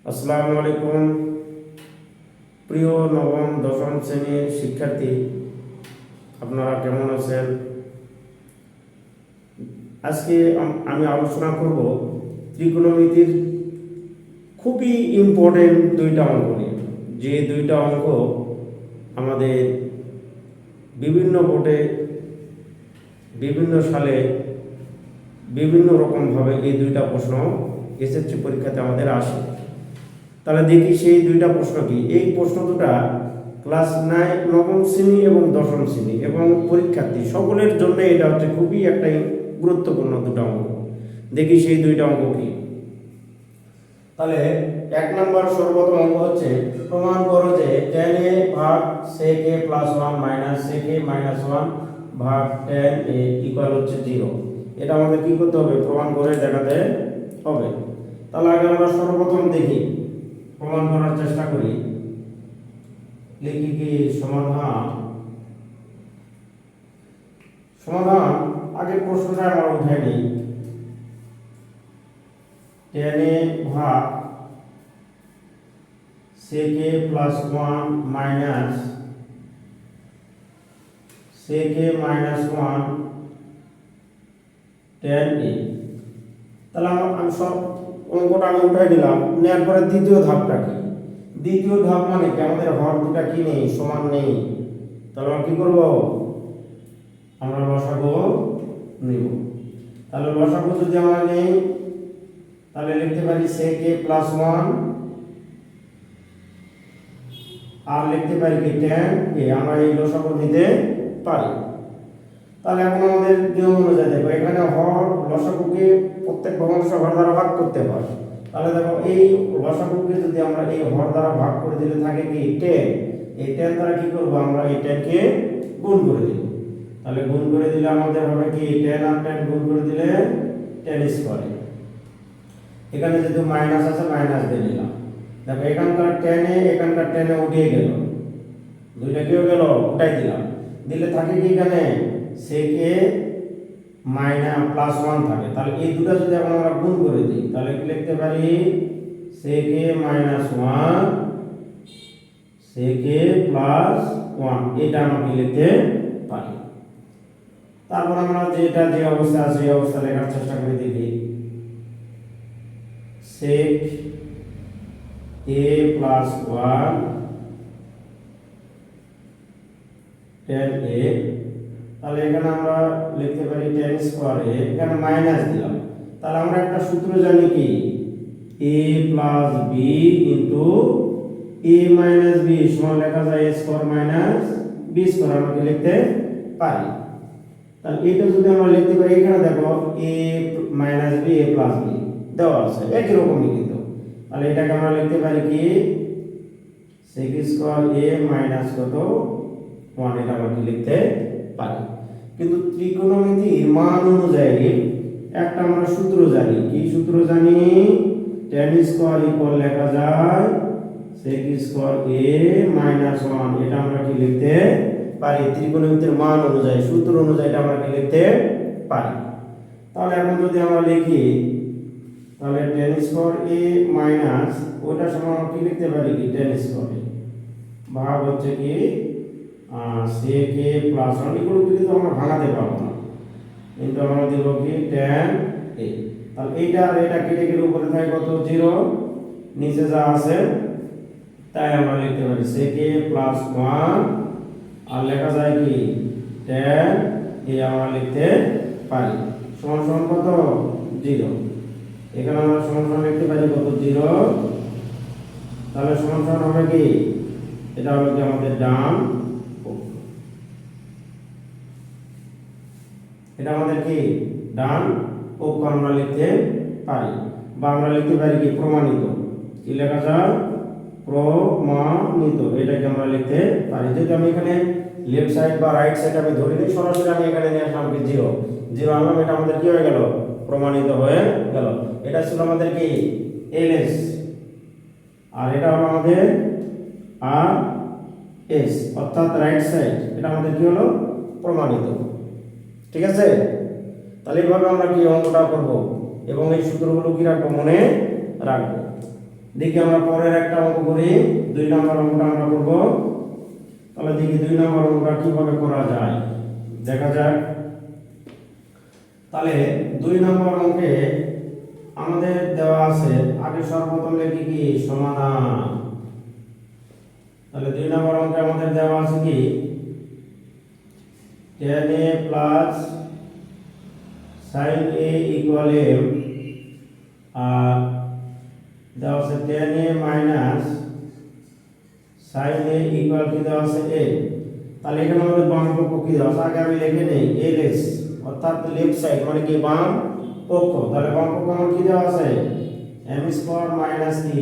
আসসালামু আলাইকুম প্রিয় নবম দশম শ্রেণীর শিক্ষার্থী, আপনারা কেমন আছেন? আজকে আমি আলোচনা করব ত্রিকোণমিতির খুবই ইম্পর্টেন্ট দুইটা অঙ্ক নিয়ে। যে দুইটা অঙ্ক আমাদের বিভিন্ন বোর্ডে বিভিন্ন সালে বিভিন্ন রকমভাবে এই দুইটা প্রশ্ন এসএসসি পরীক্ষাতে আমাদের আসে। তাহলে দেখি সেই দুইটা প্রশ্ন কি। এই প্রশ্ন দুটা ক্লাস 9 নবম শ্রেণী এবং দশম শ্রেণী এবং পরীক্ষার্থী সকলের জন্য এটা হচ্ছে খুবই একটা গুরুত্বপূর্ণ দুটো অঙ্ক। দেখি সেই দুইটা অঙ্ক কি। তাহলে 1 নম্বর সর্বপ্রথম অঙ্ক হচ্ছে প্রমাণ করো যে tan a ভাগ sec a + 1 - sec a - 1 ভাগ tan a ইকুয়াল হচ্ছে 0। এটা আমাদের কি করতে হবে? প্রমাণ করে দেখাতে হবে। তাহলে আগে আমরা সর্বপ্রথম দেখি, প্রমাণ করার চেষ্টা করি। লিখি কি সমাধান আগে প্রশ্নটা আমরা উঠাই নিই। tan a ভাগ sec a + 1 - sec a - 1 tan a। তাহলে আমি সব অঙ্কটা আমি উঠাই দিলাম। নেওয়ার পরে দ্বিতীয় ধাপটা কি? দ্বিতীয় ধাপ মানে কি? আমাদের হর দুটা কি নেই, সমান নেই। তাহলে আমরা কি করব? আমরা লসাগু নিব। তাহলে লসাগু যদি আমরা নেই তাহলে লিখতে পারি sec a + 1 আর লিখতে পারি কি tan a। আমরা এই লসাগু নিতে পারি। তাহলে এখন আমাদের নিয়ম অনুযায়ী দেখো, এখানে হর লসাগুকে প্রত্যেক ভগ্নাংশ হর দ্বারা ভাগ করতে হয়। তাহলে দেখো এই লসাগুকে যদি আমরা এই হর দ্বারা ভাগ করে দিলে থাকে কি 10। এই 10 দ্বারা কি করব? আমরা এই 10 কে গুণ করে দেব। তাহলে গুণ করে দিলে আমাদের হবে কি 10 আর 10 গুণ করে দিলে 10²। এখানে যেহেতু মাইনাস আছে মাইনাস দিয়ে দিলাম। দেখো এখানকার 10 এ এখানকার 10 এ উঠে গেল, দুইটা কি হয়ে গেল? উঠাই দিলাম। দিলে থাকে কি এখানে sec a - +1 থাকে। তাহলে এই দুটো যদি আমরা গুণ করে দিই তাহলে কি লিখতে পারি? sec a - 1 sec a + 1 এটা আমরা কি লিখতে পারি। তারপর আমরা যেটা যে অবস্থা আছে এই অবস্থা লেখার চেষ্টা করে দেখি। sec a + 1 tan a। তাহলে এখানে আমরা লিখতে পারি tan²। এখানে মাইনাস দিলাম। তাহলে আমরা একটা সূত্র জানি কি a + b a - b সমান লেখা যায় a² - b²। আমরা কি লিখতে পারি। তাহলে এটা যদি আমরা লিখতে পারি, এখানে দেখো a - b a + b দেওয়া আছে একই রকমই কিন্তু। তাহলে এটাকে আমরা লিখতে পারি কি sec² a - কত 1 এটা আমরা কি লিখতে পারি। কিন্তু ত্রিকোণমিতির মান অনুযায়ী একটা আমরা সূত্র জানি। কি সূত্র জানি? tan² ইকুয়াল লেখা যায় sec² a - 1 এটা আমরা কি লিখতে পারি। ত্রিকোণমিতির মান অনুযায়ী সূত্র অনুযায়ী এটা আমরা কি লিখতে পারি। তাহলে এখন যদি আমরা লিখি তাহলে tan² a - ওটা সমান কি লিখতে পারি কি tan² a ভাগ হচ্ছে কি sec a + 1 এগুলো কিন্তু আমরা ভাঙাতে পারবো না, কিন্তু আমরা দেব কি tan a। তাহলে এইটা আর এটা কেটে গেলে উপরে থাকে কত? 0। নিচে যা আছে তাই আমরা লিখতে পারি sec a + 1 আর লেখা যায় কি tan a আমরা লিখতে পারি সমান সমান কত? 0। এখানে আমরা সমান সমান লিখতে পারি কত? 0। তাহলে সমান সমান হবে কি? এটা হলো কি আমাদের ডান পক্ষ। এটা আমাদের কি ডান পক্ষ আমরা লিখতে পারি। বা আমরা লিখতে পারি কি প্রমাণিত। কি লেখা যায়? প্রমাণিত। এটাকে আমরা লিখতে পারি। যদি আমি এখানে লেফট সাইড বা রাইট সাইড আমি ধরে নিই, সরাসরি আমি এখানে নিয়ে আসলাম কি 0 আনলাম। এটা আমাদের কি হয়ে গেল? প্রমাণিত হয়ে গেল। এটা ছিল আমাদের কি ls আর এটা হলো আমাদের আর এস অর্থাৎ রাইট সাইড। এটা আমাদের কি হলো? প্রমাণিত। ঠিক আছে? তাহলে এইভাবে আমরা কি অঙ্কটা করব এবং এই সূত্রগুলো কি রাখবো? মনে রাখবো। দেখি আমরা পরের একটা অঙ্ক করি, 2 নম্বর অঙ্কটা আমরা করব। তাহলে দেখি 2 নম্বর অঙ্কটা কিভাবে করা যায়, দেখা যাক। তাহলে 2 নম্বর অঙ্কে আমাদের দেওয়া আছে, আগে সর্বপ্রথম লিখি কি সমাধান। তাহলে 2 নম্বর অঙ্কে আমাদের দেওয়া আছে কি tan a plus sin a equal m, আর দেওয়া আছে tan a minus sin a equal কি দেওয়া আছে a। তাহলে এখানে আমাদের বাম পক্ষ কি দেওয়া আছে, আগে আমি লিখে নেই ls, অর্থাৎ লেফট সাইড মানে কি বাম পক্ষ। তাহলে বাম পক্ষ আমার কি দেওয়া আছে m স্কয়ার মাইনাস কি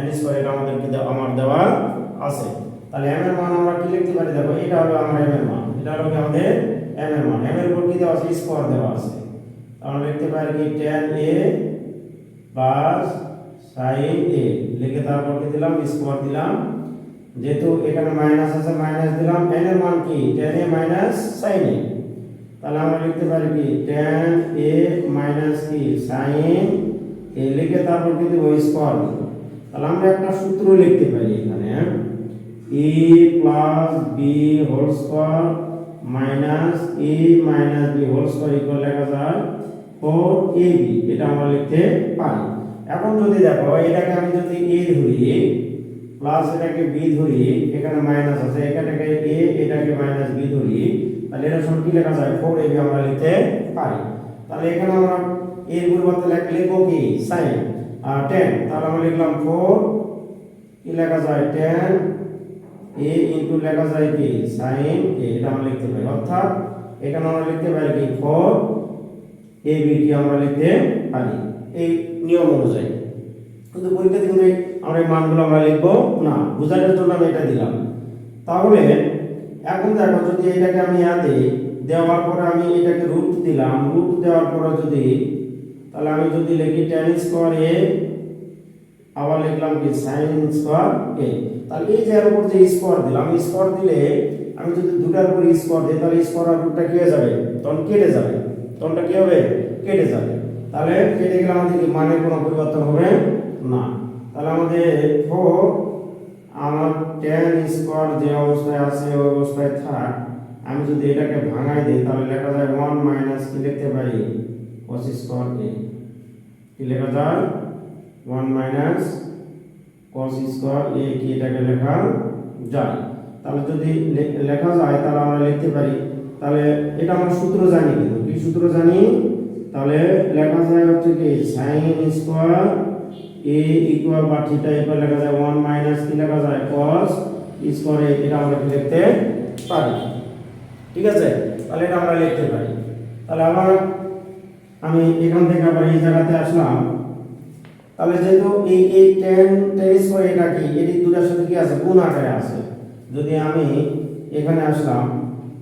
n স্কয়ার, এটা আমাদের কি আমার দেওয়া আছে। তাহলে m এর মান আমরা কি লিখতে পারি, দেখো এটা হলো আমার m এর মান, এটা হলো কি আমাদের m এর মান, m এর উপর কি দেওয়া আছে স্কয়ার দেওয়া আছে। আমরা লিখতে পারি কি tan a plus sin a, লিখে তারপর কি দিলাম স্কয়ার দিলাম, যেহেতু এখানে মাইনাস আছে মাইনাস দিলাম, n এর মান কি tan a minus sin a। তাহলে আমরা লিখতে পারি কি tan a মাইনাস কি sin a, লিখে তারপর কি দেব স্কয়ার দেব। তাহলে আমরা একটা সূত্র লিখতে পারি এখানে, a plus b whole square minus a minus b whole square equal লেখা যায় 4ab, এটা আমরা লিখতে পারি। এখন যদি দেখো এটাকে আমি যদি a ধরি প্লাস এটাকে b ধরি, এখানে মাইনাস আছে, এখানেকে a এটাকে মাইনাস b ধরি, তাহলে এটা সমান কি লেখা যায় 4ab আমরা লিখতে পারি। তাহলে এখানে আমরা এর পরিবর্তে লিখব কি sin আর tan, তাহলে আমরা লিখলাম 4 কি লেখা যায় tan a ইনটু লেখা যায় কি sin a, এটা আমরা লিখতে পারি। অর্থাৎ এখানে আমরা লিখতে পারি কি 4ab কি আমরা লিখতে পারি এই নিয়ম অনুযায়ী। কিন্তু পরীক্ষাতে কিন্তু আমরা এই মানগুলো আমরা লিখব না, বোঝানোর জন্য আমি এটা দিলাম। তাহলে এখন দেখো যদি এটাকে আমি দেওয়ার পরে আমি এটাকে রুট দিলাম, রুট দেওয়ার পরে যদি, তাহলে আমি যদি লিখি tan স্কয়ার a, আবার লিখলাম কি sin স্কয়ার a, তাহলে এই যে এর উপর যে স্কয়ার দিলাম, স্কয়ার দিলে আমি যদি দুটার উপর স্কয়ার দিই তাহলে স্কয়ার আর রুটটা কি হয়ে যাবে, তখন কেটে যাবে, তখনটা কি হবে কেটে যাবে। তাহলে কেটে গেলে আমাদের কি মানের কোনো পরিবর্তন হবে না। তাহলে আমাদের 4 আমার tan স্কয়ার যে অবস্থায় আছে ওই অবস্থায় থাক, আমি যদি এটাকে ভাঙাই দেই তাহলে লেখা যায় 1 মাইনাস কি লিখতে পারি cos স্কয়ার a, কি লেখা যায় 1 মাইনাস cos স্কয়ার a, কি এটাকে লেখা যায়। তাহলে যদি লেখা যায় তাহলে আমরা লিখতে পারি, তাহলে এটা আমরা সূত্র জানি, কিন্তু কি সূত্র জানি, তাহলে লেখা যায় হচ্ছে কি sin স্কয়ার a ইকুয়াল বা থিটা ইকুয়াল লেখা যায় 1 মাইনাস কি লেখা যায় cos স্কয়ার a, এটা আমরা লিখতে পারি। ঠিক আছে, তাহলে এটা আমরা লিখতে পারি। তাহলে আবার আমি এখান থেকে আবার এই জায়গাতে আসলাম, তাহলে যেহেতু এই tan স্কয়ার এটা কি এই দুটার সাথে কি আছে গুণ আকারে আছে, যদি আমি এখানে আসলাম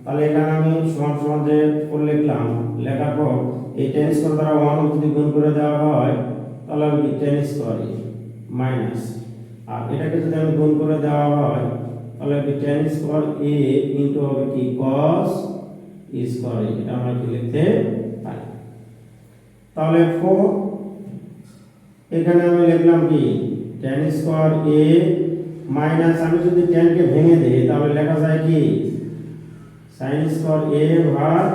তাহলে এখানে আমি সমান সমান যে করে লিখলাম, লেখার পর এই tan স্কয়ার দ্বারা 1 যদি গুণ করে দেওয়া হয় তাহলে আমি কি tan স্কয়ার মাইনাস, আর এটাকে যদি আমি গুণ করে দেওয়া হয় তাহলে কি tan স্কয়ার a ইনটু হবে কি cos স্কয়ার a, এটা আমরা কি লিখতে পারি। তাহলে 4 এখানে আমি লিখলাম কি tan স্কয়ার a মাইনাস, আমি যদি tan কে ভেঙে দেই তাহলে লেখা যায় কি sin স্কয়ার a ভাগ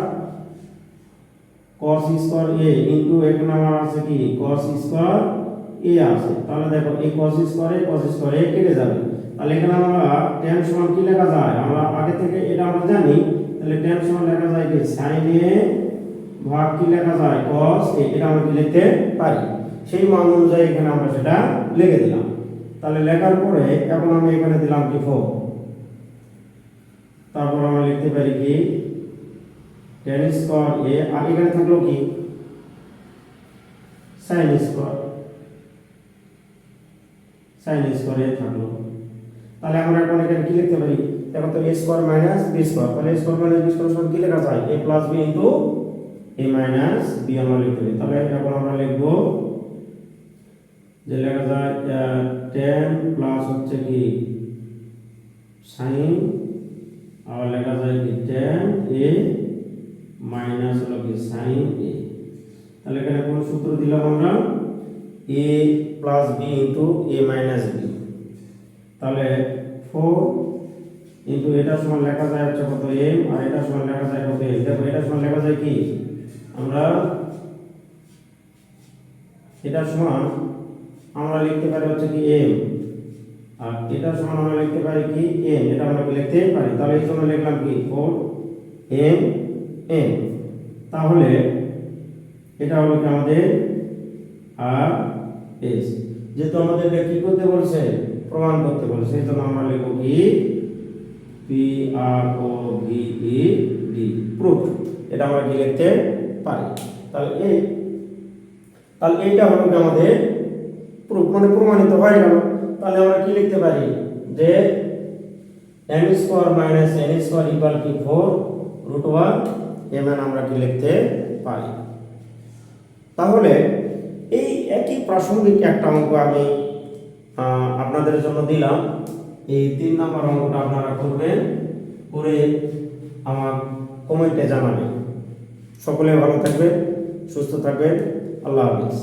cos স্কয়ার a ইনটু এখানে আমার আছে কি cos স্কয়ার a আছে। তাহলে দেখো এই cos স্কয়ার a কেটে যাবে, তাহলে এখানে আমরা tan সমান কি লেখা যায়, আমরা আগে থেকে এটা আমরা জানি, তাহলে tan সমান লেখা যায় কি sin a ভাগ কি লেখা যায় cos a, এটা আমরা কি লিখতে পারি। সেই মান অনুযায়ী এখানে আমরা সেটা লিখে দিলাম। তাহলে লেখার পরে এখন আমি এখানে দিলাম কি 4, তারপর আমরা লিখতে পারি কি tan স্কয়ার a, আর এখানে থাকলো কি sin স্কয়ার a থাকলো। তাহলে আমরা এখন এখানে কি লিখতে পারি, দেখো তো a square minus b square, তাহলে a square minus b square সমান কি লেখা যায় a plus b into a minus b আমরা লিখতে পারি। তাহলে এখন আমরা লিখব যে লেখা যায় tan প্লাস হচ্ছে কি sin, আর লেখা যায় কি tan a মাইনাস হলো কি sin a। তাহলে এখানে কোন সূত্র দিলাম আমরা এ প্লাস বি ইন্টু এ মাইনাস বি। তাহলে 4 ইন্টু এটা সমান লেখা যায় হচ্ছে কত এম, আর এটা সমান লেখা যায় কত এম। দেখো এটা সমান লেখা যায় কি, আমরা এটা সমান আমরা লিখতে পারি হচ্ছে কি এম, আর এটা সমান আমরা লিখতে পারি কি এন, এটা আমরা লিখতে পারি। তাহলে এই জন্য লিখলাম কি 4 এম এন। তাহলে এটা হলো কি আমাদের আর এস। যেহেতু আমাদেরকে কি করতে বলছে, প্রমাণ করতে বলছে, এই জন্য আমরা লিখব কি পি আর ও ভি ই ডি, প্রুফ। এটা আমরা কি লিখতে পারি। তাহলে এইটা হলো কি আমাদের প্রুফ, মানে প্রমাণিত হয়ে গেল। তাহলে আমরা কি লিখতে পারি যে m square minus n square equal কি 4 রুট 1 mn আমরা কি লিখতে পারি। তাহলে এই একই প্রাসঙ্গিক একটা অঙ্ক আমি আপনাদের জন্য দিলাম। এই 3 নম্বর অঙ্কটা আপনারা করবেন, করে আমার কমেন্টে জানাবেন। সকলে ভালো থাকবেন, সুস্থ থাকবেন। আল্লাহ হাফেজ।